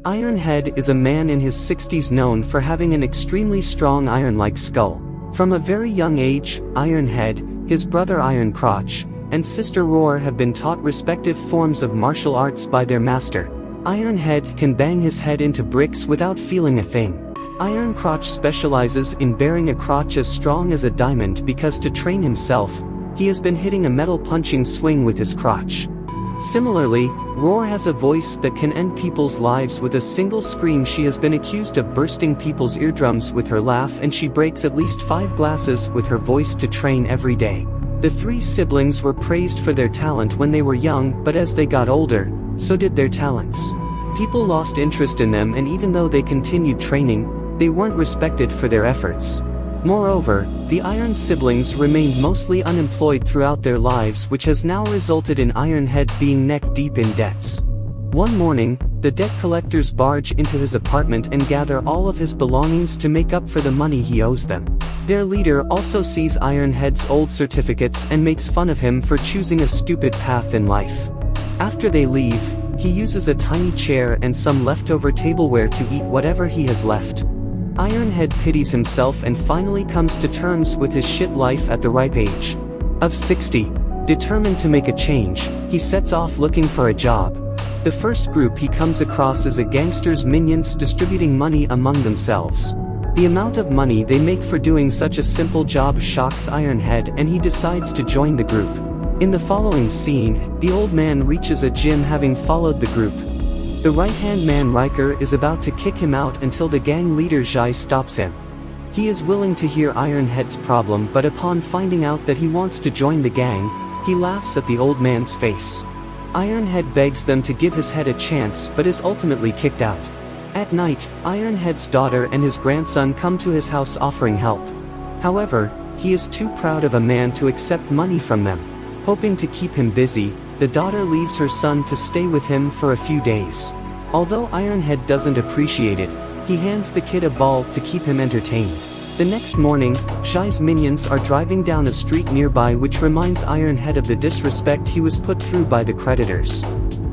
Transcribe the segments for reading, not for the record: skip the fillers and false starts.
Ironhead is a man in his 60s known for having an extremely strong iron-like skull. From a very young age, Ironhead, his brother Iron Crotch, and sister Roar have been taught respective forms of martial arts by their master. Ironhead can bang his head into bricks without feeling a thing. Iron Crotch specializes in bearing a crotch as strong as a diamond because to train himself, he has been hitting a metal punching swing with his crotch. Similarly, Roar has a voice that can end people's lives with a single scream. She has been accused of bursting people's eardrums with her laugh, and she breaks at least 5 glasses with her voice to train every day. The 3 siblings were praised for their talent when they were young, but as they got older, so did their talents. People lost interest in them, and even though they continued training, they weren't respected for their efforts. Moreover, the Iron siblings remained mostly unemployed throughout their lives, which has now resulted in Ironhead being neck-deep in debts. One morning, the debt collectors barge into his apartment and gather all of his belongings to make up for the money he owes them. Their leader also sees Ironhead's old certificates and makes fun of him for choosing a stupid path in life. After they leave, he uses a tiny chair and some leftover tableware to eat whatever he has left. Ironhead pities himself and finally comes to terms with his shit life at the ripe age of 60. Determined to make a change, he sets off looking for a job. The first group he comes across is a gangster's minions distributing money among themselves. The amount of money they make for doing such a simple job shocks Ironhead, and he decides to join the group. In the following scene, the old man reaches a gym having followed the group. The right-hand man Riker is about to kick him out until the gang leader Jai stops him. He is willing to hear Ironhead's problem, but upon finding out that he wants to join the gang, he laughs at the old man's face. Ironhead begs them to give his head a chance, but is ultimately kicked out. At night, Ironhead's daughter and his grandson come to his house offering help. However, he is too proud of a man to accept money from them. Hoping to keep him busy, the daughter leaves her son to stay with him for a few days. Although Ironhead doesn't appreciate it, he hands the kid a ball to keep him entertained. The next morning, Jai's minions are driving down a street nearby, which reminds Ironhead of the disrespect he was put through by the creditors.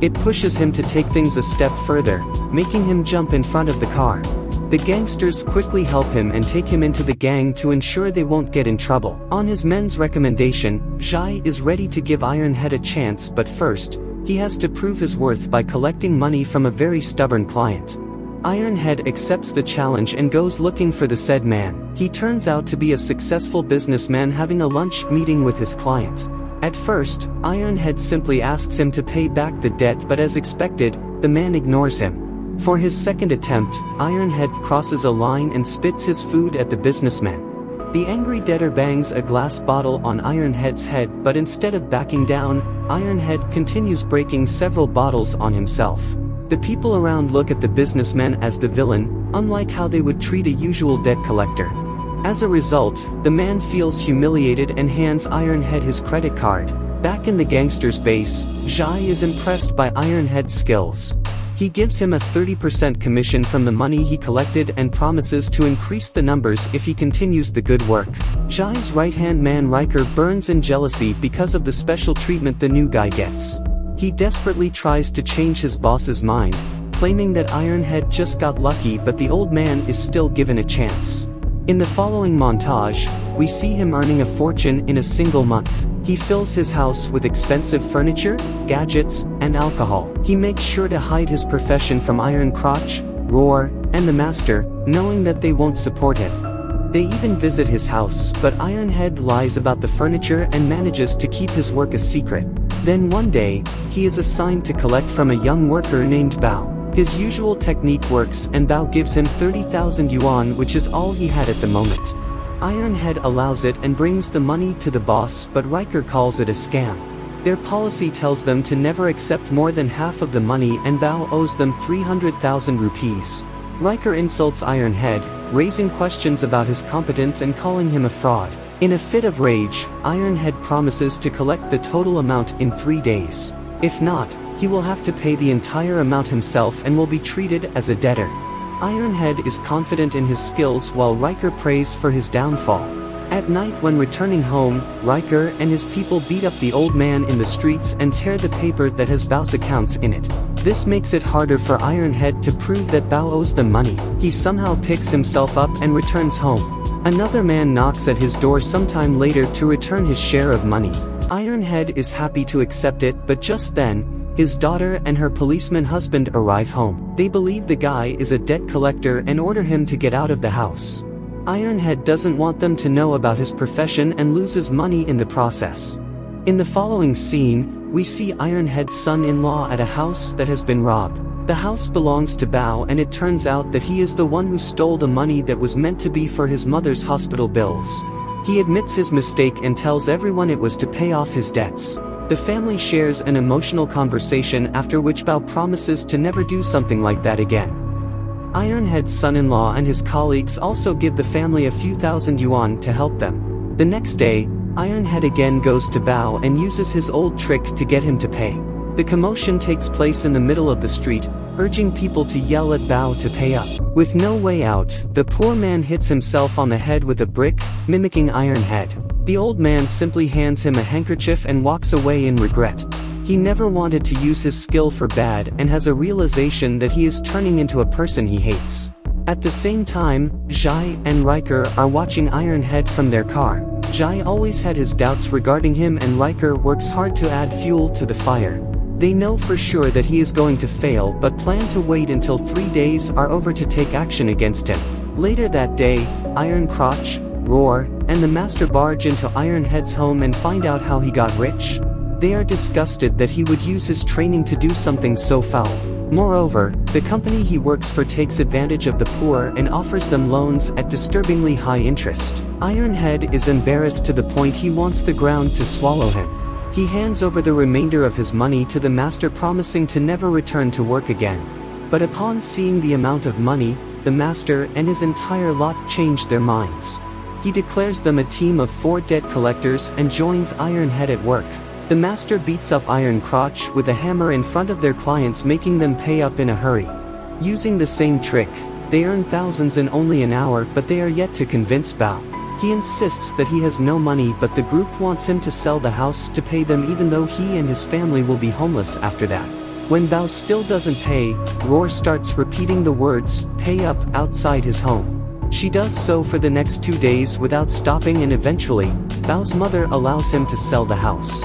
It pushes him to take things a step further, making him jump in front of the car. The gangsters quickly help him and take him into the gang to ensure they won't get in trouble. On his men's recommendation, Jai is ready to give Ironhead a chance, but first, he has to prove his worth by collecting money from a very stubborn client. Ironhead accepts the challenge and goes looking for the said man. He turns out to be a successful businessman having a lunch meeting with his client. At first, Ironhead simply asks him to pay back the debt, but as expected, the man ignores him. For his second attempt, Ironhead crosses a line and spits his food at the businessman. The angry debtor bangs a glass bottle on Ironhead's head, but instead of backing down, Ironhead continues breaking several bottles on himself. The people around look at the businessman as the villain, unlike how they would treat a usual debt collector. As a result, the man feels humiliated and hands Ironhead his credit card. Back in the gangster's base, Jai is impressed by Ironhead's skills. He gives him a 30% commission from the money he collected and promises to increase the numbers if he continues the good work. Jai's right-hand man Riker burns in jealousy because of the special treatment the new guy gets. He desperately tries to change his boss's mind, claiming that Ironhead just got lucky, but the old man is still given a chance. In the following montage, we see him earning a fortune in a single month. He fills his house with expensive furniture, gadgets, and alcohol. He makes sure to hide his profession from Iron Crotch, Roar, and the Master, knowing that they won't support him. They even visit his house, but Ironhead lies about the furniture and manages to keep his work a secret. Then one day, he is assigned to collect from a young worker named Bao. His usual technique works, and Bao gives him 30,000 yuan, which is all he had at the moment. Ironhead allows it and brings the money to the boss, but Riker calls it a scam. Their policy tells them to never accept more than half of the money, and Bao owes them 300,000 rupees. Riker insults Ironhead, raising questions about his competence and calling him a fraud. In a fit of rage, Ironhead promises to collect the total amount in 3 days. If not, he will have to pay the entire amount himself and will be treated as a debtor. Ironhead is confident in his skills while Riker prays for his downfall. At night when returning home, Riker and his people beat up the old man in the streets and tear the paper that has Bao's accounts in it. This makes it harder for Ironhead to prove that Bao owes them money. He somehow picks himself up and returns home. Another man knocks at his door sometime later to return his share of money. Ironhead is happy to accept it, but just then, his daughter and her policeman husband arrive home. They believe the guy is a debt collector and order him to get out of the house. Ironhead doesn't want them to know about his profession and loses money in the process. In the following scene, we see Ironhead's son-in-law at a house that has been robbed. The house belongs to Bao, and it turns out that he is the one who stole the money that was meant to be for his mother's hospital bills. He admits his mistake and tells everyone it was to pay off his debts. The family shares an emotional conversation, after which Bao promises to never do something like that again. Ironhead's son-in-law and his colleagues also give the family a few thousand yuan to help them. The next day, Ironhead again goes to Bao and uses his old trick to get him to pay. The commotion takes place in the middle of the street, urging people to yell at Bao to pay up. With no way out, the poor man hits himself on the head with a brick, mimicking Ironhead. The old man simply hands him a handkerchief and walks away in regret. He never wanted to use his skill for bad and has a realization that he is turning into a person he hates. At the same time, Zhai and Riker are watching Ironhead from their car. Zhai always had his doubts regarding him, and Riker works hard to add fuel to the fire. They know for sure that he is going to fail, but plan to wait until 3 days are over to take action against him. Later that day, Iron Crotch, Roar, and the Master barge into Ironhead's home and find out how he got rich. They are disgusted that he would use his training to do something so foul. Moreover, the company he works for takes advantage of the poor and offers them loans at disturbingly high interest. Ironhead is embarrassed to the point he wants the ground to swallow him. He hands over the remainder of his money to the Master, promising to never return to work again. But upon seeing the amount of money, the Master and his entire lot change their minds. He declares them a team of 4 debt collectors and joins Ironhead at work. The Master beats up Iron Crotch with a hammer in front of their clients, making them pay up in a hurry. Using the same trick, they earn thousands in only an hour, but they are yet to convince Bao. He insists that he has no money, but the group wants him to sell the house to pay them, even though he and his family will be homeless after that. When Bao still doesn't pay, Roar starts repeating the words, "Pay up," outside his home. She does so for the next 2 days without stopping, and eventually, Bao's mother allows him to sell the house.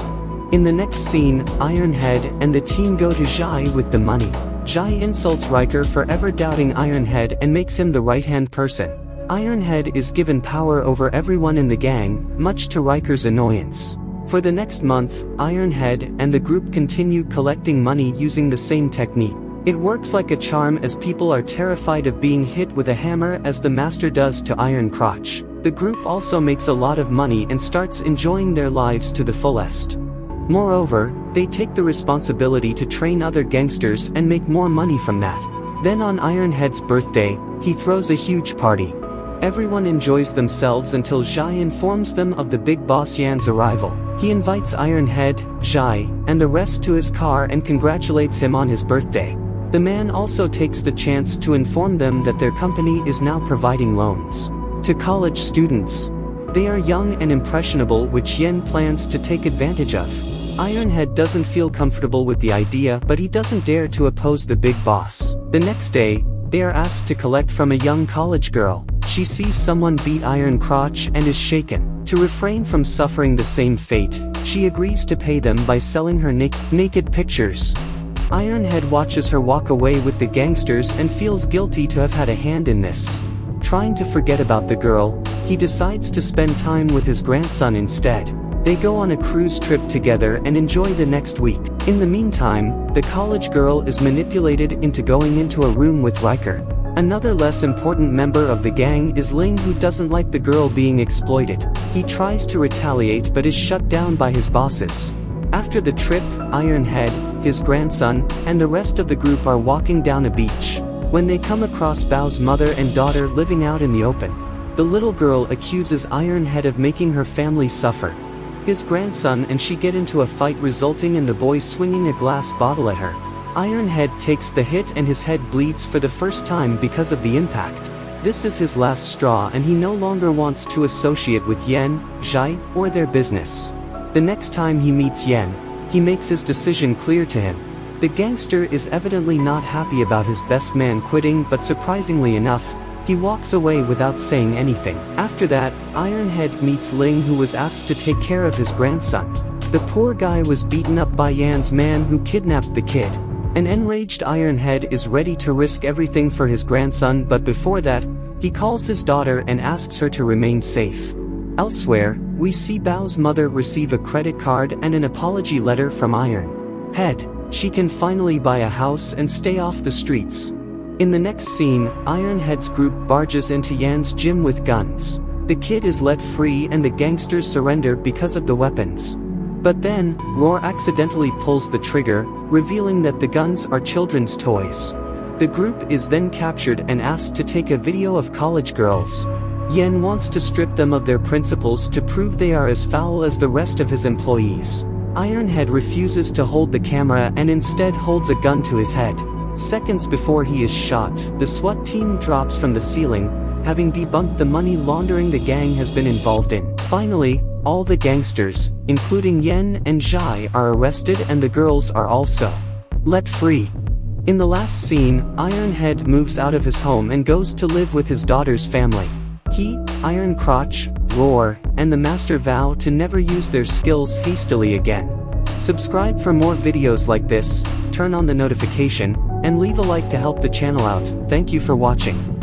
In the next scene, Ironhead and the team go to Zhai with the money. Zhai insults Riker for ever doubting Ironhead and makes him the right-hand person. Ironhead is given power over everyone in the gang, much to Riker's annoyance. For the next month, Ironhead and the group continue collecting money using the same technique. It works like a charm, as people are terrified of being hit with a hammer as the Master does to Iron Crotch. The group also makes a lot of money and starts enjoying their lives to the fullest. Moreover, they take the responsibility to train other gangsters and make more money from that. Then on Ironhead's birthday, he throws a huge party. Everyone enjoys themselves until Zhai informs them of the big boss Yan's arrival. He invites Ironhead, Zhai, and the rest to his car and congratulates him on his birthday. The man also takes the chance to inform them that their company is now providing loans to college students. They are young and impressionable, which Yen plans to take advantage of. Ironhead doesn't feel comfortable with the idea, but he doesn't dare to oppose the big boss. The next day, they are asked to collect from a young college girl. She sees someone beat Iron Crotch and is shaken. To refrain from suffering the same fate, she agrees to pay them by selling her naked pictures. Ironhead watches her walk away with the gangsters and feels guilty to have had a hand in this. Trying to forget about the girl, he decides to spend time with his grandson instead. They go on a cruise trip together and enjoy the next week. In the meantime, the college girl is manipulated into going into a room with Riker. Another less important member of the gang is Ling, who doesn't like the girl being exploited. He tries to retaliate but is shut down by his bosses. After the trip, Ironhead, his grandson, and the rest of the group are walking down a beach, when they come across Bao's mother and daughter living out in the open. The little girl accuses Ironhead of making her family suffer. His grandson and she get into a fight, resulting in the boy swinging a glass bottle at her. Ironhead takes the hit and his head bleeds for the first time because of the impact. This is his last straw, and he no longer wants to associate with Yen, Zhai, or their business. The next time he meets Yen, he makes his decision clear to him. The gangster is evidently not happy about his best man quitting, but surprisingly enough, he walks away without saying anything. After that, Ironhead meets Ling, who was asked to take care of his grandson. The poor guy was beaten up by Yan's man, who kidnapped the kid. An enraged Ironhead is ready to risk everything for his grandson, but before that, he calls his daughter and asks her to remain safe. Elsewhere, we see Bao's mother receive a credit card and an apology letter from Ironhead. She can finally buy a house and stay off the streets. In the next scene, Ironhead's group barges into Yan's gym with guns. The kid is let free and the gangsters surrender because of the weapons. But then, Roar accidentally pulls the trigger, revealing that the guns are children's toys. The group is then captured and asked to take a video of college girls. Yan wants to strip them of their principles to prove they are as foul as the rest of his employees. Ironhead refuses to hold the camera and instead holds a gun to his head. Seconds before he is shot, the SWAT team drops from the ceiling, having debunked the money laundering the gang has been involved in. Finally, all the gangsters, including Yen and Zhai, are arrested and the girls are also let free. In the last scene, Ironhead moves out of his home and goes to live with his daughter's family. He, Iron Crotch, Roar, and the Master vow to never use their skills hastily again. Subscribe for more videos like this, turn on the notification, and leave a like to help the channel out. Thank you for watching.